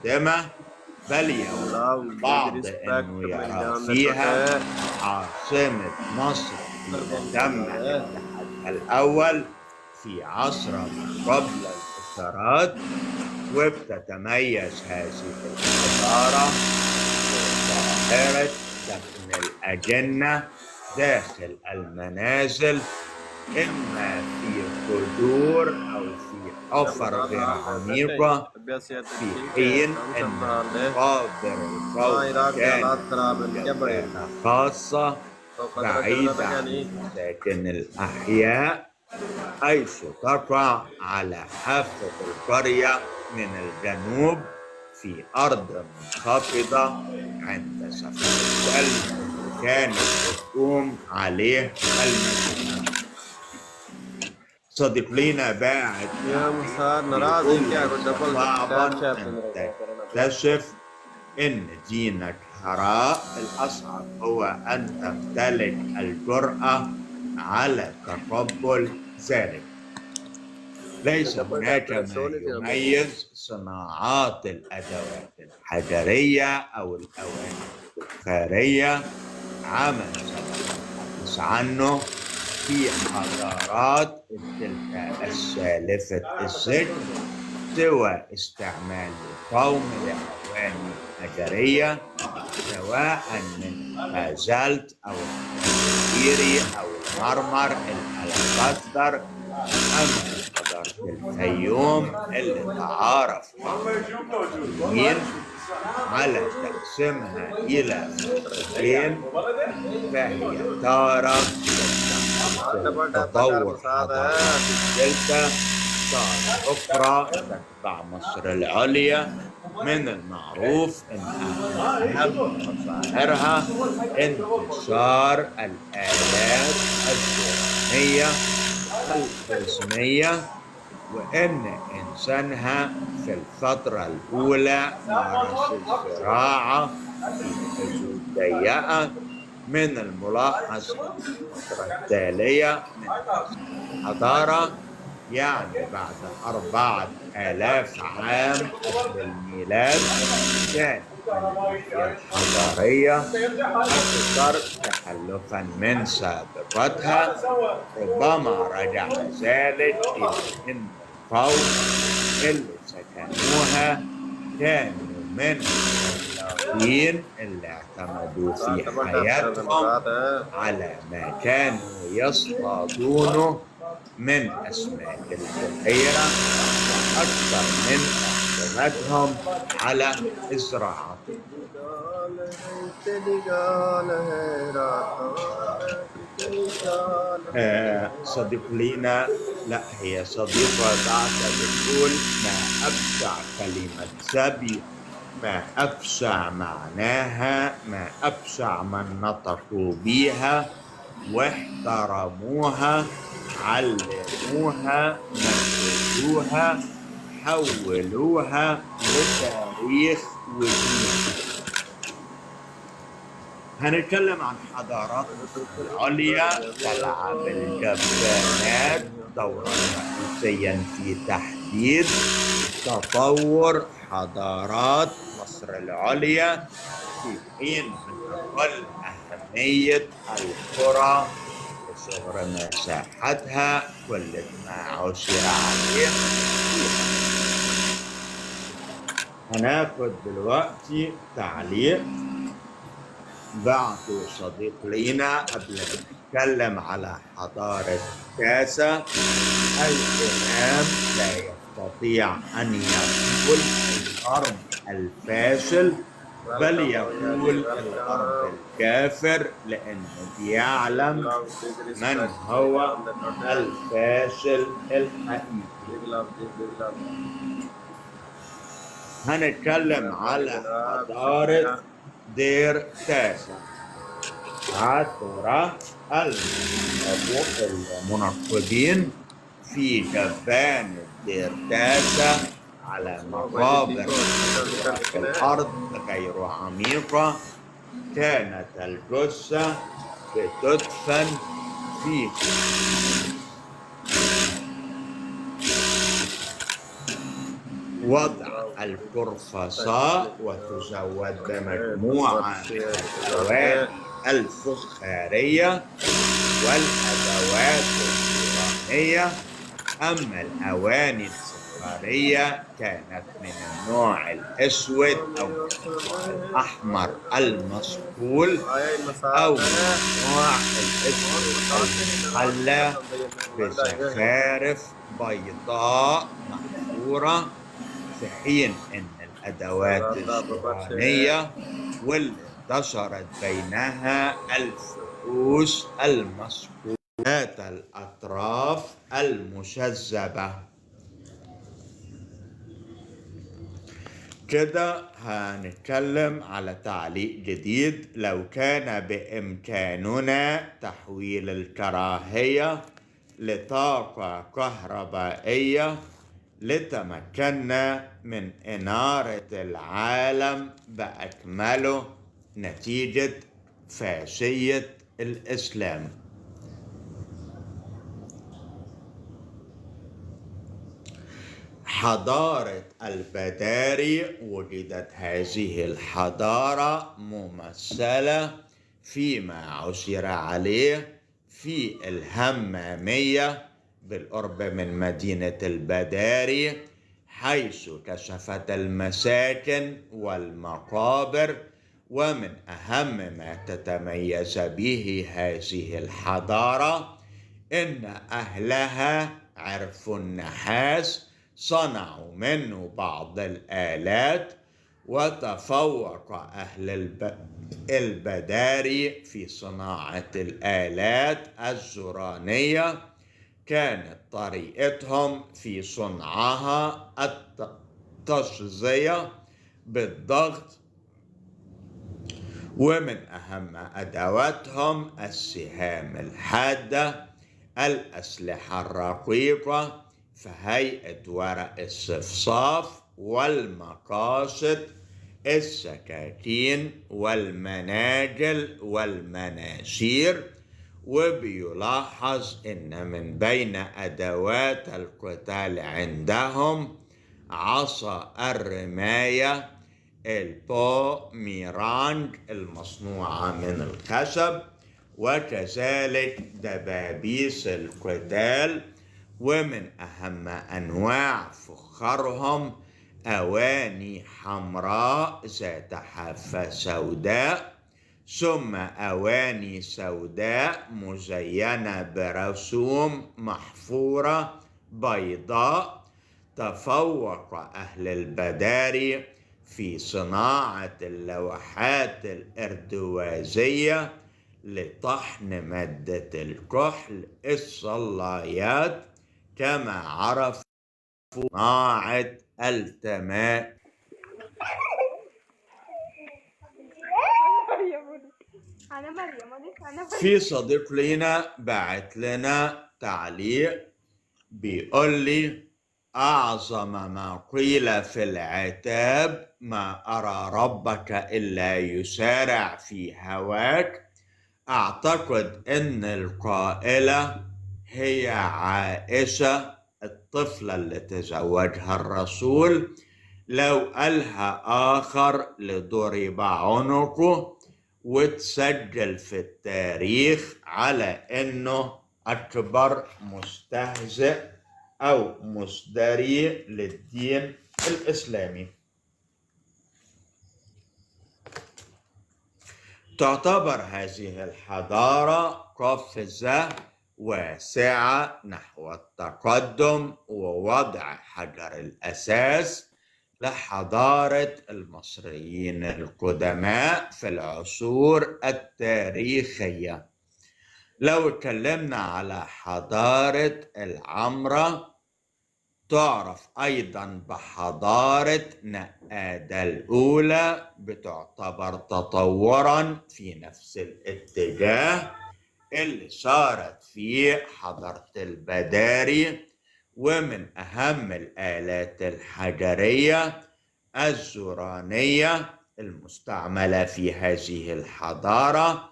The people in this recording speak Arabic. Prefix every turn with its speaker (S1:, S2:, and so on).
S1: متقدمة، بل يود البعض أنه يرى فيها عاصمة مصر إذا تم اتحادها الأول في عصر ما قبل الإثارات. وبتتميز هذه الحضارة بظاهرة دفن الأجنة داخل المنازل، إما في قدور أو في حفر غير عميقة، في حين أن مقابر القوم كانت دفانة خاصة بعيدة عن مساكن الأحياء، حيث تقع على حافة القرية من الجنوب في أرض منخفضة عند سفح الثلج كانت تقوم عليه المدينة. صديق لينا باعت صعبا أن تكتشف أن دينك هراء. الأصعب هو أن تمتلك الجرأة على تقبل ذلك. ليس هناك ما يميز صناعات الأدوات الحجرية أو الأواني الفخارية عما سنتحدث عنه في حضارات تلك السالفة الذكر، سوى استعمال القوم لأواني حجرية سواء من البازلت أو الحجيري أو المرمر الألبستر. أما حضارة الفيوم اللي تعارف المسلمين على تقسيمها إلى فترتين، فهي تارة تطور حضارات الدلتا، تارة أخرى تتبع مصر العليا. من المعروف أن أهم مظاهرها انتشار الآلات الزراعية الخزنية، وأن إنسانها في الفترة الأولى مارس الزراعة في حدود ضيقة. من الملاحظ الفترة التالية من الحضارة، يعني بعد 4000 عام قبل الميلاد، كانت الحضارية أكثر تخلفا من سابقتها. ربما رجع ذلك إلى أن القوم اللي سكنوها كانوا من اللاهين اللي اعتمدوا في حياتهم على ما كانوا يصطادونه من أسماك البحيرة، أكثر من اعتمادهم على الزراعة. صديق لينا، لا هي صديقة بعد بتقول ما أبشع كلمة سبي، ما أبشع معناها، ما أبشع من نطقوا بيها واحترموها، علموها، مجدوها، حولوها لتاريخ ودين. هنتكلم عن حضارات العليا تلعب الجبانات دورا رئيسيا في تحديد تطور حضارات مصر العليا، في حين تظل أهمية القرى لصغر مساحتها كل ما عثر عليه. هناخد دلوقتي تعليق بعته صديق لينا قبل ما نتكلم على حضارة كاسا. الإمام لا يستطيع أن يقول الأرض الفاشل، بل يقول الأرض الكافر، لأنه بيعلم من هو الفاشل الحقيقي. هنتكلم على حضارة دير تاسا. عثر المنقبين في جبان دير تاسا على مقابر في الأرض غير عميقة. كانت الجثة بتدفن فيه. وضع القرفصاء، وتزود بمجموعة من الأواني الفخارية والأدوات الفخارية. أما الأواني الفخارية كانت من النوع الأسود أو الأحمر المصقول، أو من النوع الأسود المحلى بزخارف بيضاء محفورة، في حين أن الأدوات الزرانية واللي انتشرت بينها الفؤوس المصقولة ذات الأطراف المشذبة. كده هنتكلم على تعليق جديد. لو كان بإمكاننا تحويل الكراهية لطاقة كهربائية لتمكنا من إنارة العالم بأكمله نتيجة فاشية الإسلام. حضارة البداري، وجدت هذه الحضارة ممثلة فيما عثر عليه في الهمامية بالقرب من مدينة البداري، حيث كشفت المساكن والمقابر. ومن أهم ما تتميز به هذه الحضارة إن أهلها عرفوا النحاس، صنعوا منه بعض الآلات، وتفوق أهل البداري في صناعة الآلات الزرانية. كانت طريقتهم في صنعها التصزية بالضغط، ومن أهم أدواتهم السهام الحادة، الأسلحة الرقيقة في هيئة ورق الصفصاف، والمقاصد، السكاكين والمناجل والمناشير. وبيلاحظ إن من بين أدوات القتال عندهم عصا الرماية البوميرانج المصنوعة من الخشب، وكذلك دبابيس القتال. ومن أهم أنواع فخارهم أواني حمراء ذات حافة سوداء، ثم أواني سوداء مزينة برسوم محفورة بيضاء. تفوق أهل البداري في صناعة اللوحات الإردوازية لطحن مادة الكحل الصلايات، كما عرفوا صناعة التماثيل. في صديق لنا بعت لنا تعليق بيقول لي: أعظم ما قيل في العتاب ما أرى ربك إلا يسارع في هواك. أعتقد أن القائلة هي عائشة الطفلة اللي تزوجها الرسول. لو قالها آخر لضرب عنقه، وتسجل في التاريخ على أنه أكبر مستهزئ أو مزدري للدين الإسلامي. تعتبر هذه الحضارة قفزة واسعة نحو التقدم ووضع حجر الأساس لحضارة المصريين القدماء في العصور التاريخية. لو اتكلمنا على حضارة العمرة، تعرف أيضا بحضارة نقادة الأولى، بتعتبر تطورا في نفس الاتجاه اللي صارت فيه حضارة البداري. ومن أهم الآلات الحجرية الزرانية المستعملة في هذه الحضارة